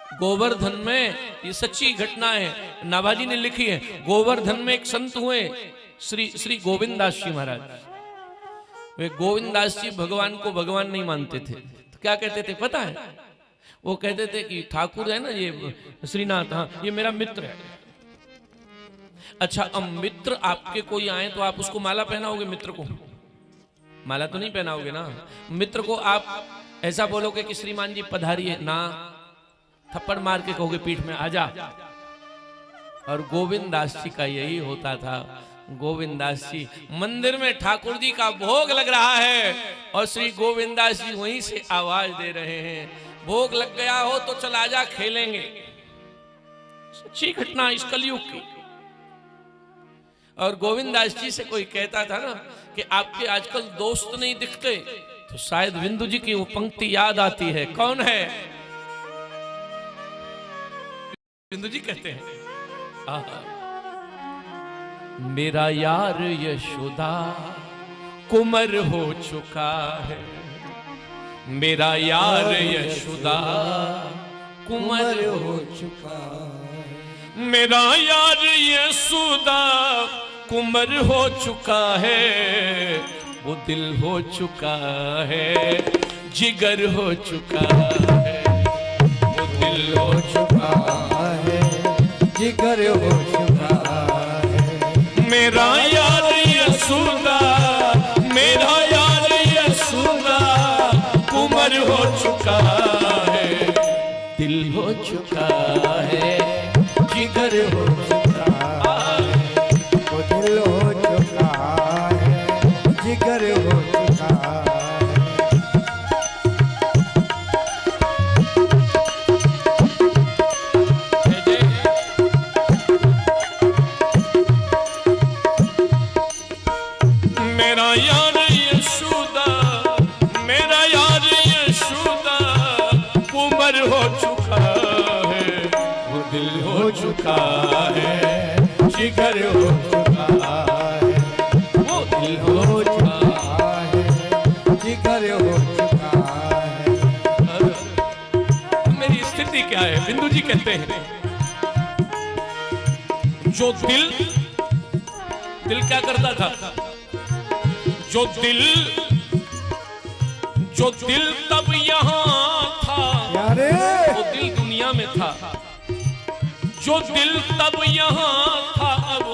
गोवर्धन में, ये सच्ची घटना है, नाभाजी ने लिखी है। गोवर्धन में एक संत हुए श्री श्री गोविंदास जी महाराज। वे गोविंदास जी भगवान को भगवान नहीं मानते थे, तो क्या कहते थे पता है? वो कहते थे कि ठाकुर है ना ये श्रीनाथ, हाँ ये मेरा मित्र है। अच्छा, अब मित्र आपके कोई आए तो आप उसको माला पहनाओगे? मित्र को माला तो नहीं पहनाओगे ना। मित्र को आप ऐसा बोलोगे कि श्रीमान जी पधारिए ना, थप्पड़ मार के कहोगे पीठ में आजा। और गोविंदास जी का यही होता था। गोविंदास जी मंदिर में ठाकुर जी का भोग लग रहा है और श्री गोविंदास जी वहीं से आवाज दे रहे हैं, भोग लग गया हो तो चल आजा खेलेंगे। सच्ची घटना इस कलयुग की। और गोविंदास जी से कोई कहता था ना कि आपके आजकल दोस्त नहीं दिखते, तो शायद बिंदु जी की वो पंक्ति याद आती है। कौन है? बिंदु जी कहते हैं, मेरा यार यशोदा कुंवर हो चुका है, मेरा यार यशोदा कुंवर हो चुका है, मेरा यार यशोदा कुंवर हो चुका है, वो दिल हो चुका है, जिगर हो चुका है, वो दिल हो चुका है, जिगर हो चुका है, मेरा यार यशोदा, मेरा यार यशोदा कुंवर हो चुका है, दिल हो चुका है, जिगर हो चुका है, वो दिल हो चुका है, जिगर हो चुका है। मेरा यार यशोदा, मेरा यार यशोदा कुंवर हो चुका है, वो दिल हो चुका है, जिगर हो चुका है, वो दिल हो चुका है, जिगर हो चुका है। मेरी स्थिति क्या है? बिंदु जी कहते हैं, जो दिल क्या करता था? जो दिल तब यहाँ था, वो दिल दुनिया में था। जो दिल तब यहाँ था अब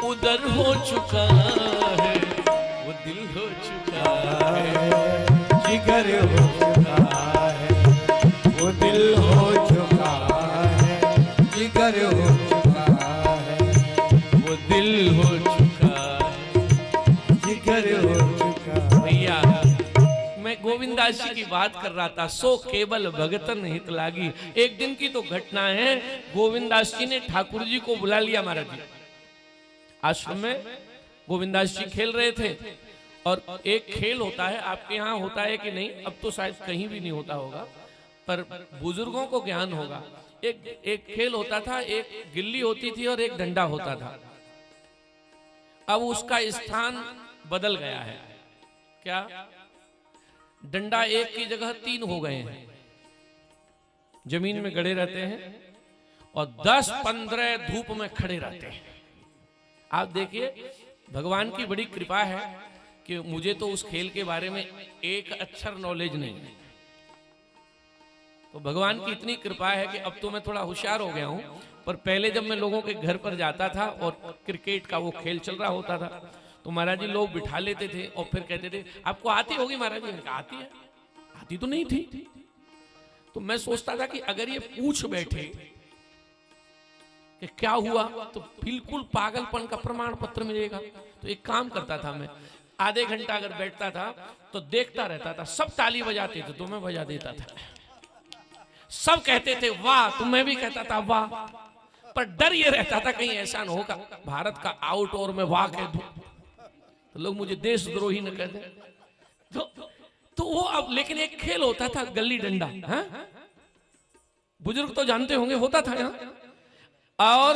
उधर हो चुका है, वो दिल हो चुका है, जिगर हो चुका है, वो दिल हो चुका है, जिगर हो चुका है, वो दिल हो चुका है, जिगर हो चुका है। भैया मैं गोविंदास जी की बात कर रहा था। सो केवल भगतन हित लागी। एक दिन की तो घटना है, गोविंदास जी ने ठाकुर जी को बुला लिया महाराज जी आश्रम में। गोविंदास जी खेल रहे थे और एक खेल होता है, आपके यहाँ होता है कि नहीं, अब तो शायद कहीं भी नहीं होता होगा, पर बुजुर्गों को ज्ञान होगा। एक खेल होता था, एक गिल्ली होती थी और एक डंडा होता था। अब उसका स्थान बदल गया है। क्या? डंडा एक की जगह 3 हो गए हैं, जमीन में गड़े रहते हैं और 10-15 धूप में खड़े रहते हैं। आप देखिए, भगवान की बड़ी कृपा है कि मुझे तो उस खेल के बारे में एक अक्षर नॉलेज नहीं है। तो भगवान की इतनी कृपा है कि अब तो मैं थोड़ा होशियार हो गया हूं, पर पहले जब मैं लोगों के घर पर जाता था और क्रिकेट का वो खेल चल रहा होता था, तो महाराज जी लोग बिठा लेते थे और फिर कहते थे आपको आती होगी महाराज जी? आती है। आती तो नहीं थी। तो मैं सोचता था कि अगर ये पूछ बैठे कि क्या हुआ, तो बिल्कुल पागलपन का प्रमाण पत्र मिलेगा। तो एक काम करता था मैं, आधे घंटा अगर बैठता था तो देखता रहता था। सब ताली बजाते थे तो मैं बजा देता था। सब कहते थे वाह, तो मैं भी कहता था वाह। पर डर ये रहता था कहीं ऐसा न होगा भारत का आउटडोर में वाह कह दूं तो लोग मुझे देशद्रोही न कह दें। तो वो अब, लेकिन एक खेल होता था गली डंडा, हाँ? बुजुर्ग तो जानते होंगे, होता था यहाँ। और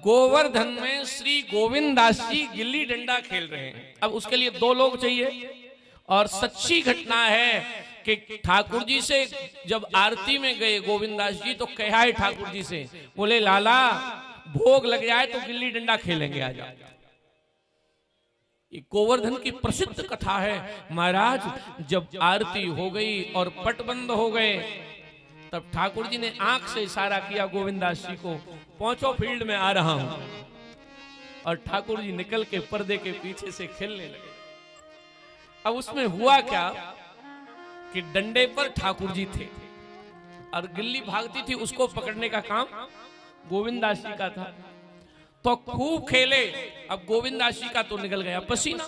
गोवर्धन में श्री गोविंदास जी गिल्ली डंडा खेल रहे हैं। अब उसके लिए 2 लोग चाहिए और सच्ची घटना है कि ठाकुर जी से जब आरती में गए गोविंदास जी तो कहा है ठाकुर जी से, बोले लाला भोग लग जाए तो गिल्ली डंडा खेलेंगे आ जाओ। ये गोवर्धन की प्रसिद्ध कथा है। महाराज जब आरती हो गई और पट बंद हो गए, तब ठाकुर जी ने आंख से इशारा किया गोविंदास जी को, पहुंचो फील्ड में आ रहा हूं। और ठाकुर जी निकल के पर्दे के पीछे से खेलने लगे। अब उसमें हुआ क्या कि डंडे पर ठाकुर जी थे और गिल्ली भागती थी, उसको पकड़ने का काम गोविंदास जी का था। तो खूब खेले। अब गोविंदास जी का तो निकल गया पसीना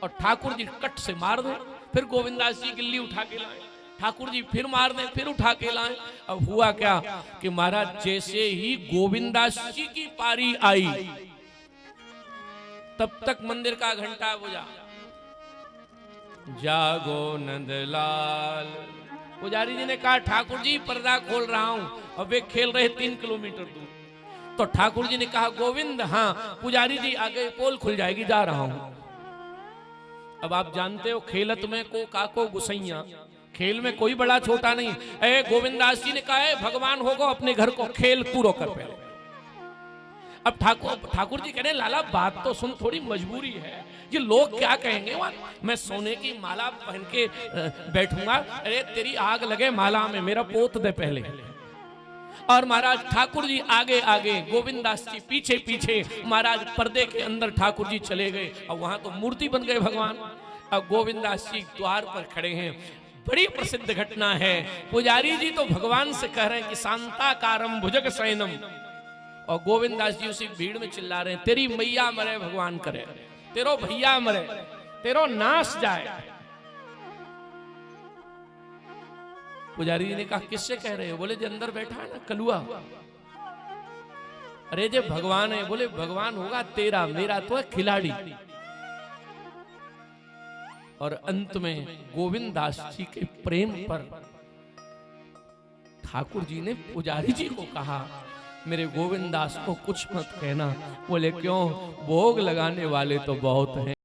और ठाकुर जी कट से मार दे, फिर गोविंदास जी गिल्ली उठा के लाए, ठाकुर जी फिर मार दे, फिर उठा के लाए। अब हुआ क्या कि महाराज जैसे ही गोविंदास जी की पारी आई, तब तक मंदिर का घंटा बजा, जागो नंदलाल। पुजारी जी ने कहा ठाकुर जी पर्दा खोल रहा हूं। अब वे खेल रहे 3 किलोमीटर दूर। तो ठाकुर जी ने कहा गोविंद, हाँ पुजारी जी आगे पोल खुल जाएगी, जा रहा हूं। अब आप जानते हो खेलत में को काको गुसैया, खेल में कोई बड़ा छोटा नहीं। ए गोविंदास जी ने कहा है भगवान होगा अपने घर को, खेल तू रोकर पहले। अब ठाकुर जी कह रहे लाला बात तो सुन, थोड़ी मजबूरी है, ये लोग क्या कहेंगे, मैं सोने की माला पहन के बैठूंगा, अरे तेरी आग लगे माला में, मेरा पोत दे पहले। और महाराज ठाकुर जी आगे आगे, गोविंदास जी पीछे पीछे। महाराज पर्दे के अंदर ठाकुर जी चले गए और वहां तो मूर्ति बन गए भगवान। अब गोविंदास जी द्वार पर खड़े हैं। बड़ी प्रसिद्ध घटना है। पुजारी जी तो भगवान से कह रहे हैं कि शांताकारम भुजग शयनम, और गोविंदास जी उसी भीड़ में चिल्ला रहे हैं तेरी मैया मरे भगवान करे, तेरो भैया मरे, तेरो नाश जाए। पुजारी जी ने कहा किससे कह रहे हो? बोले जो अंदर बैठा है ना कलुआ। अरे जे भगवान है। बोले भगवान होगा तेरा, मेरा तो है खिलाड़ी। और अंत में गोविंदास जी के प्रेम पर ठाकुर जी ने पुजारी जी को कहा मेरे गोविंदास को कुछ मत कहना। बोले क्यों? भोग लगाने वाले तो बहुत हैं।